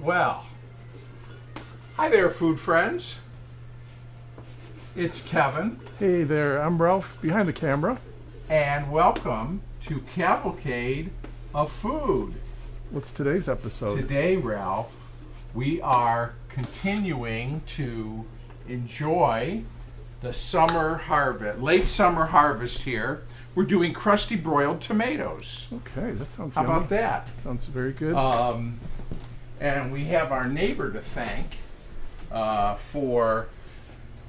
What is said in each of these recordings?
Well, hi there, food friends. It's Kevin, Hey there, I'm Ralph behind the camera. and welcome to Cavalcade of Food. What's today's episode? Today, Ralph, we are continuing to enjoy the summer harvest, late summer harvest here. We're doing crusty broiled tomatoes. Okay, that sounds How yummy. about that? Sounds very good. And we have our neighbor to thank for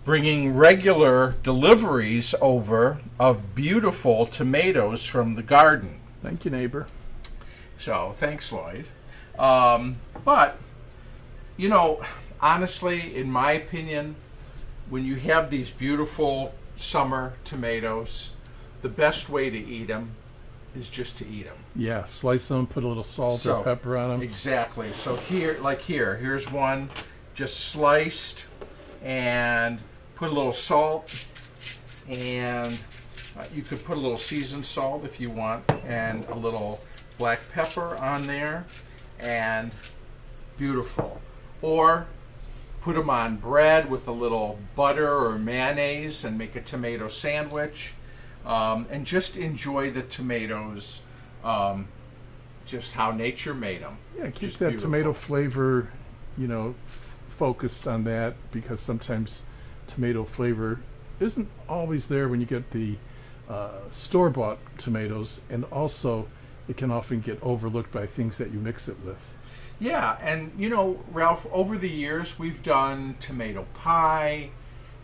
bringing regular deliveries over of beautiful tomatoes from the garden. Thank you, neighbor. So, thanks, Lloyd. But, you know, honestly, in my opinion, when you have these beautiful summer tomatoes, the best way to eat them is just to eat them. Yeah, slice them, put a little salt or pepper on them. Exactly. So here's one just sliced, and put a little salt, and you could put a little seasoned salt if you want, and a little black pepper on there, and beautiful. Or put them on bread with a little butter or mayonnaise and make a tomato sandwich, and just enjoy the tomatoes, just how nature made them. Yeah, keep Just that beautiful. tomato flavor, focused on that, because sometimes tomato flavor isn't always there when you get the store-bought tomatoes, and also it can often get overlooked by things that you mix it with. Yeah, and Ralph, over the years we've done tomato pie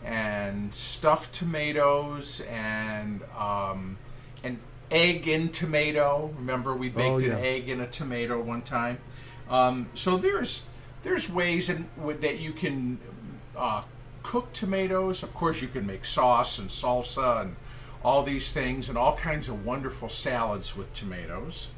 and stuffed tomatoes and an egg in tomato. Remember, we baked an egg in a tomato one time. So there's ways that you can cook tomatoes. Of course, you can make sauce and salsa and all these things, and all kinds of wonderful salads with tomatoes.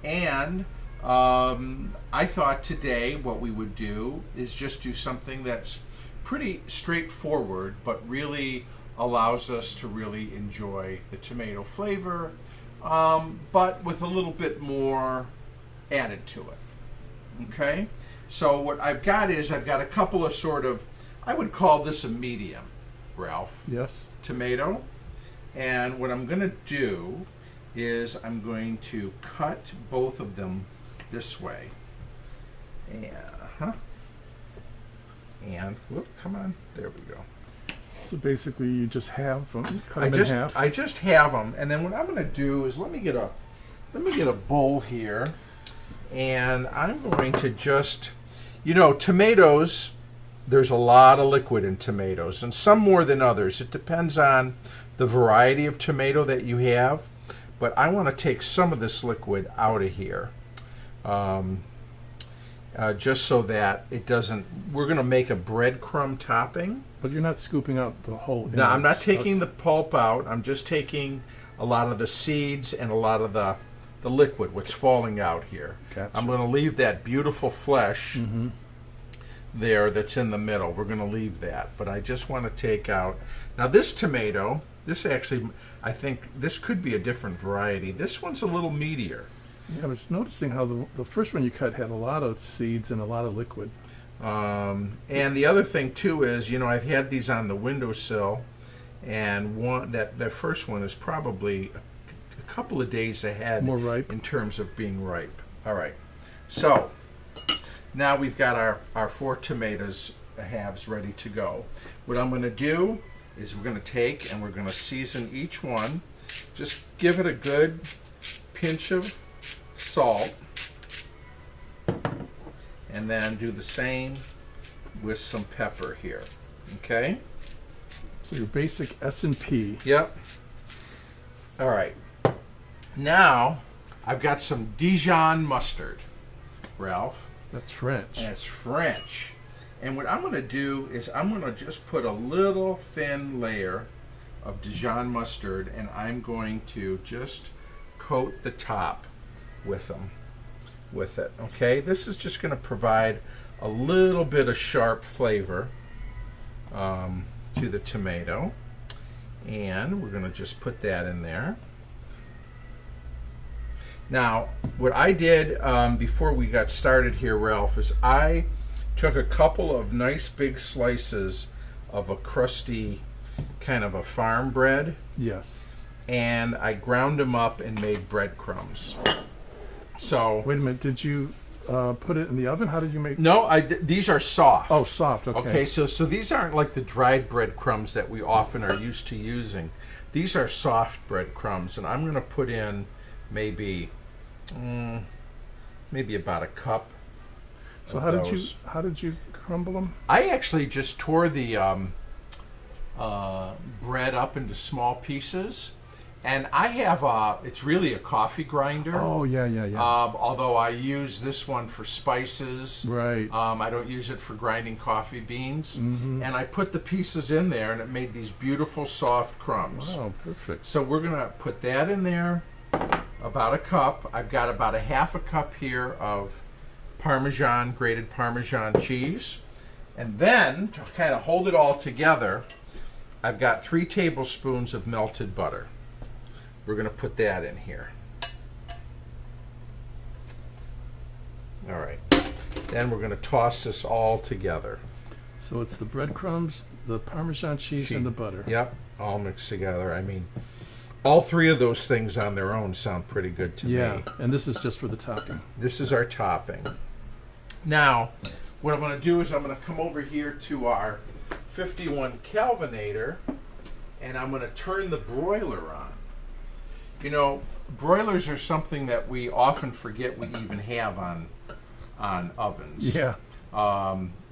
And I thought today what we would do is just do something that's pretty straightforward, but really allows us to really enjoy the tomato flavor, but with a little bit more added to it. Okay? So what I've got a couple of I would call this a medium, Ralph. Yes. Tomato. And what I'm going to do is I'm going to cut both of them this way. And whoop, come on, there we go. So basically, you just have them, cut them in half. I just have them, and then what I'm going to do is let me get a bowl here, and I'm going to just, tomatoes. There's a lot of liquid in tomatoes, and some more than others. It depends on the variety of tomato that you have, but I want to take some of this liquid out of here, just so that it doesn't. We're going to make a breadcrumb topping. But you're not scooping out the whole. No, I'm not taking the pulp out. I'm just taking a lot of the seeds and a lot of the liquid, what's falling out here. Gotcha. I'm going to leave that beautiful flesh there that's in the middle. We're going to leave that, but I just want to take out. Now this tomato, I think this could be a different variety. This one's a little meatier. Yeah, I was noticing how the first one you cut had a lot of seeds and a lot of liquid. And the other thing too is, I've had these on the windowsill, and that first one is probably a couple of days ahead, More ripe in terms of being ripe. All right, so now we've got our 4 tomatoes halves ready to go. What I'm going to do is we're going to take and we're going to season each one. Just give it a good pinch of salt, and then do the same with some pepper here. Okay? So your basic S&P. Yep. All right. Now, I've got some Dijon mustard, Ralph. That's French. And it's French. And what I'm going to do is I'm going to just put a little thin layer of Dijon mustard, and I'm going to just coat the top with it. Okay? This is just going to provide a little bit of sharp flavor to the tomato. And we're going to just put that in there. Now, what I did before we got started here, Ralph, is I took a couple of nice big slices of a crusty kind of a farm bread, Yes. and I ground them up and made breadcrumbs. So Wait a minute. Did you put it in the oven? How did you make? no, these are soft. Oh, soft. Okay. Okay, so these aren't like the dried breadcrumbs that we often are used to using. These are soft breadcrumbs, and I'm going to put in maybe about a cup. So of those. how did you crumble them? I actually just tore the bread up into small pieces, and I have it's really a coffee grinder. Oh yeah. Although I use this one for spices. Right. I don't use it for grinding coffee beans. Mm-hmm. And I put the pieces in there, and it made these beautiful soft crumbs. Wow, perfect. So we're going to put that in there, about a cup. I've got about a half a cup here of Parmesan, grated Parmesan cheese. And then, to kind of hold it all together, I've got 3 tablespoons of melted butter. We're going to put that in here. All right. Then we're going to toss this all together. So it's the breadcrumbs, the Parmesan cheese, and the butter. Yep, all mixed together. I mean, all 3 of those things on their own sound pretty good to me. Yeah, and this is just for the topping. This is our topping. Now, what I'm going to do is I'm going to come over here to our 51 Kelvinator, and I'm going to turn the broiler on. You know, broilers are something that we often forget we even have on ovens. Yeah.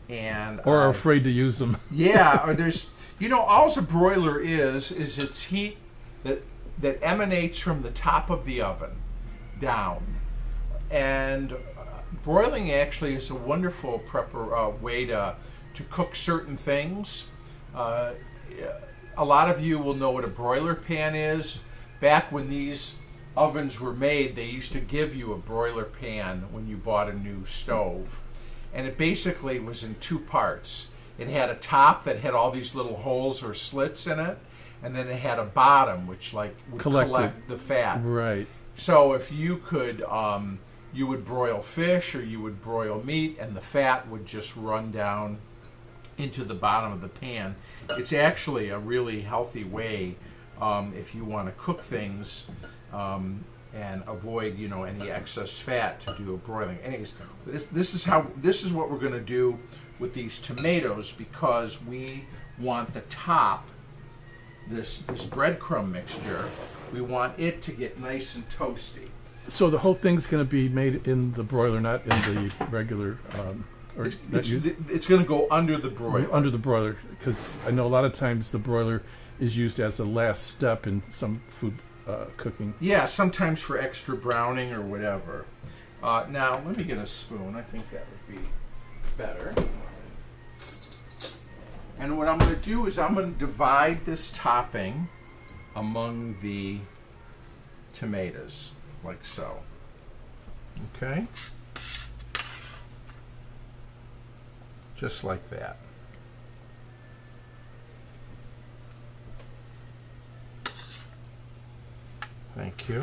And Or are afraid to use them. yeah, or there's, you know, all a broiler is its heat that emanates from the top of the oven down. And broiling actually is a wonderful way to cook certain things. A lot of you will know what a broiler pan is. Back when these ovens were made, they used to give you a broiler pan when you bought a new stove. And it basically was in 2 parts. It had a top that had all these little holes or slits in it, and then it had a bottom which would collect the fat. Right. So if you could, you would broil fish or you would broil meat, and the fat would just run down into the bottom of the pan. It's actually a really healthy way if you want to cook things and avoid, you know, any excess fat to do a broiling. Anyways, this is what we're going to do with these tomatoes, because we want the top, this breadcrumb mixture, we want it to get nice and toasty. So the whole thing's going to be made in the broiler, not in the regular. It's going to go under the broiler. Under the broiler, because I know a lot of times the broiler is used as a last step in some food cooking. Yeah, sometimes for extra browning or whatever. Now, let me get a spoon. I think that would be better. And what I'm going to do is I'm going to divide this topping among the tomatoes, like so. Okay? Just like that. Thank you.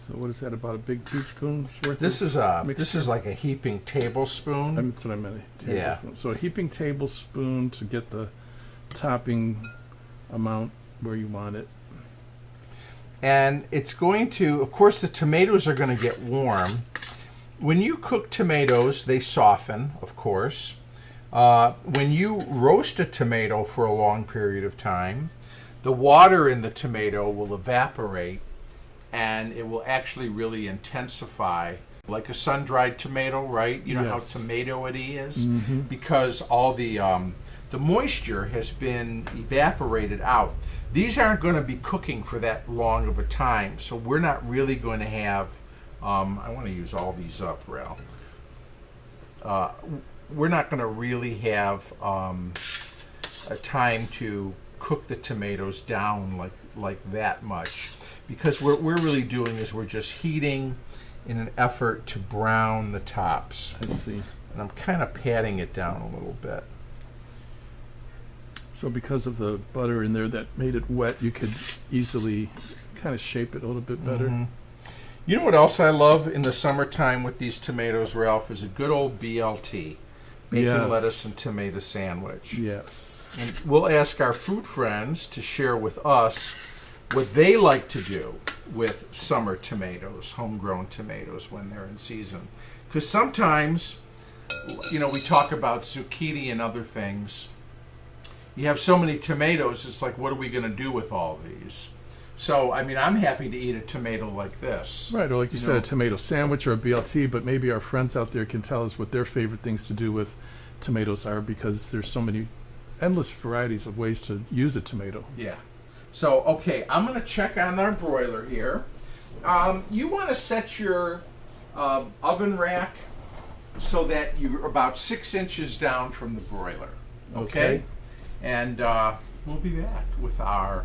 So what is that, about a big teaspoon's worth? This is like a heaping tablespoon. That's what I meant. Yeah. So a heaping tablespoon to get the topping amount where you want it. And it's going to, of course, the tomatoes are going to get warm. When you cook tomatoes, they soften, of course. When you roast a tomato for a long period of time, the water in the tomato will evaporate, and it will actually really intensify, like a sun-dried tomato, right? You know Yes. how tomato-y is? Mm-hmm. Because all the moisture has been evaporated out. These aren't going to be cooking for that long of a time, so we're not really going to have, I want to use all these up, Ralph. We're not going to really have a time to cook the tomatoes down like that much, because what we're really doing is we're just heating in an effort to brown the tops. Let's see. And I'm kind of patting it down a little bit. So because of the butter in there that made it wet, you could easily kind of shape it a little bit better. Mm-hmm. You know what else I love in the summertime with these tomatoes, Ralph, is a good old BLT. Bacon, Yes. lettuce, and tomato sandwich. Yes. And we'll ask our food friends to share with us what they like to do with summer tomatoes, homegrown tomatoes, when they're in season. Because sometimes, you know, we talk about zucchini and other things. You have so many tomatoes, it's like, what are we going to do with all these? So, I mean, I'm happy to eat a tomato like this. Right, or like you said, know. a tomato sandwich or a BLT, but maybe our friends out there can tell us what their favorite things to do with tomatoes are, because there's so many endless varieties of ways to use a tomato. Yeah. So, okay, I'm going to check on our broiler here. You want to set your oven rack so that you're about 6 inches down from the broiler. Okay? And we'll be back with our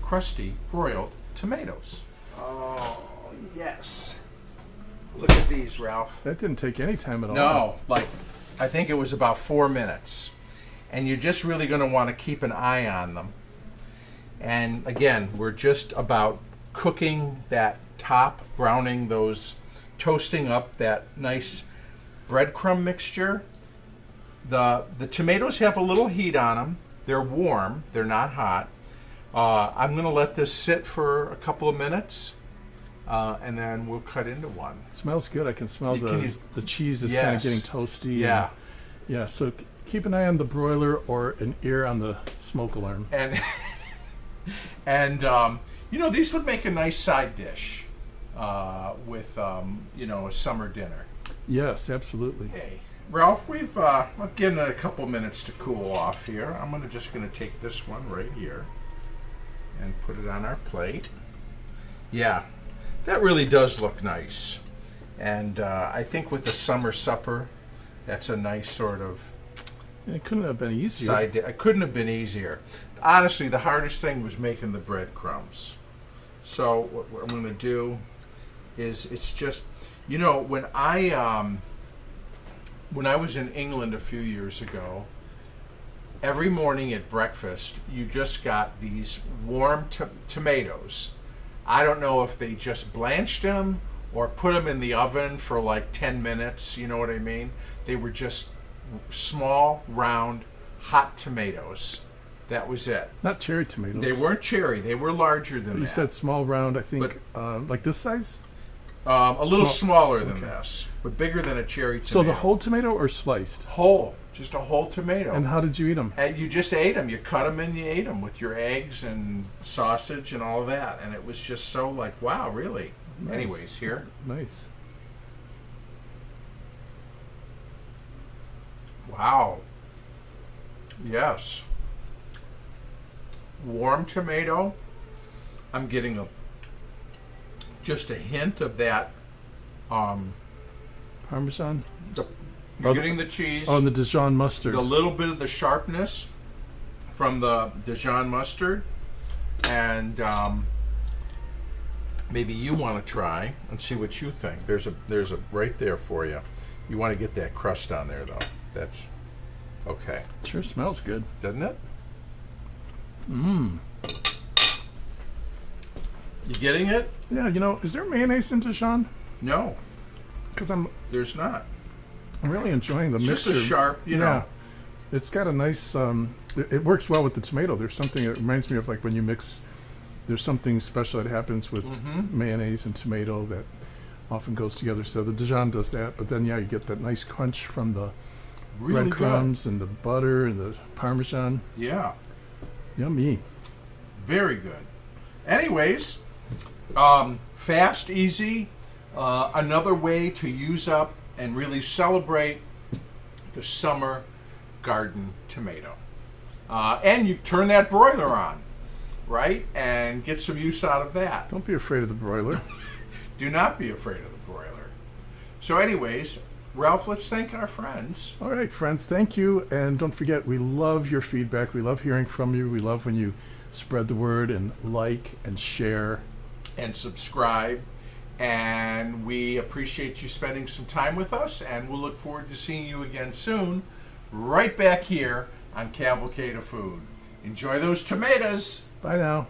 crusty broiled tomatoes. Oh, yes. Look at these, Ralph. That didn't take any time at all. No, like, I think it was about 4 minutes. And you're just really going to want to keep an eye on them. And again, we're just about cooking that top, browning those, toasting up that nice breadcrumb mixture. The tomatoes have a little heat on them. They're warm. They're not hot. I'm going to let this sit for a couple of minutes, and then we'll cut into one. It smells good. I can smell the cheese is Yes. kind of getting toasty. Yeah. Yeah, so keep an eye on the broiler or an ear on the smoke alarm. And you know, these would make a nice side dish with you know, a summer dinner. Yes, absolutely. Hey, Ralph, I've given it a couple minutes to cool off here. I'm just gonna take this one right here and put it on our plate. Yeah, that really does look nice. And I think with the summer supper, that's a nice sort of It couldn't have been easier. side dish. It couldn't have been easier. Honestly, the hardest thing was making the breadcrumbs. So what I'm going to do is, it's just, you know, when I was in England a few years ago, every morning at breakfast, you just got these warm tomatoes. I don't know if they just blanched them or put them in the oven for like 10 minutes, you know what I mean? They were just small, round, hot tomatoes. That was it. Not cherry tomatoes. They weren't cherry. They were larger than You that. said small, round, I think, like this size? A little smaller than Okay. this, but bigger than a cherry tomato. So the whole tomato or sliced? Whole. Just a whole tomato. And how did you eat them? And you just ate them. You cut them and you ate them with your eggs and sausage and all of that. And it was just so like, wow, really? Nice. Anyways, here. Nice. Wow. Yes. Warm tomato. I'm getting just a hint of that. Parmesan? You're getting the cheese. Oh, and the Dijon mustard. The little bit of the sharpness from the Dijon mustard. And maybe you want to try and see what you think. There's a right there for you. You want to get that crust on there, though. That's okay. Sure smells good. Doesn't it? Mmm. You getting it? Yeah, you know, is there mayonnaise in Dijon? No, Because I'm there's not. really enjoying the It's mixture. just a sharp, you know. It's got a nice, it works well with the tomato. There's something, it reminds me of like when you mix, there's something special that happens with mayonnaise and tomato that often goes together. So the Dijon does that, but then, yeah, you get that nice crunch from the Really good. breadcrumbs and the butter and the Parmesan. Yeah, Yummy. very good. Anyways, fast, easy. Another way to use up and really celebrate the summer garden tomato. And you turn that broiler on, right? And get some use out of that. Don't be afraid of the broiler. Do not be afraid of the broiler. So anyways, Ralph, let's thank our friends. All right, friends, thank you. And don't forget, we love your feedback. We love hearing from you. We love when you spread the word and like and share. And subscribe. And we appreciate you spending some time with us. And we'll look forward to seeing you again soon, right back here on Cavalcade of Food. Enjoy those tomatoes. Bye now.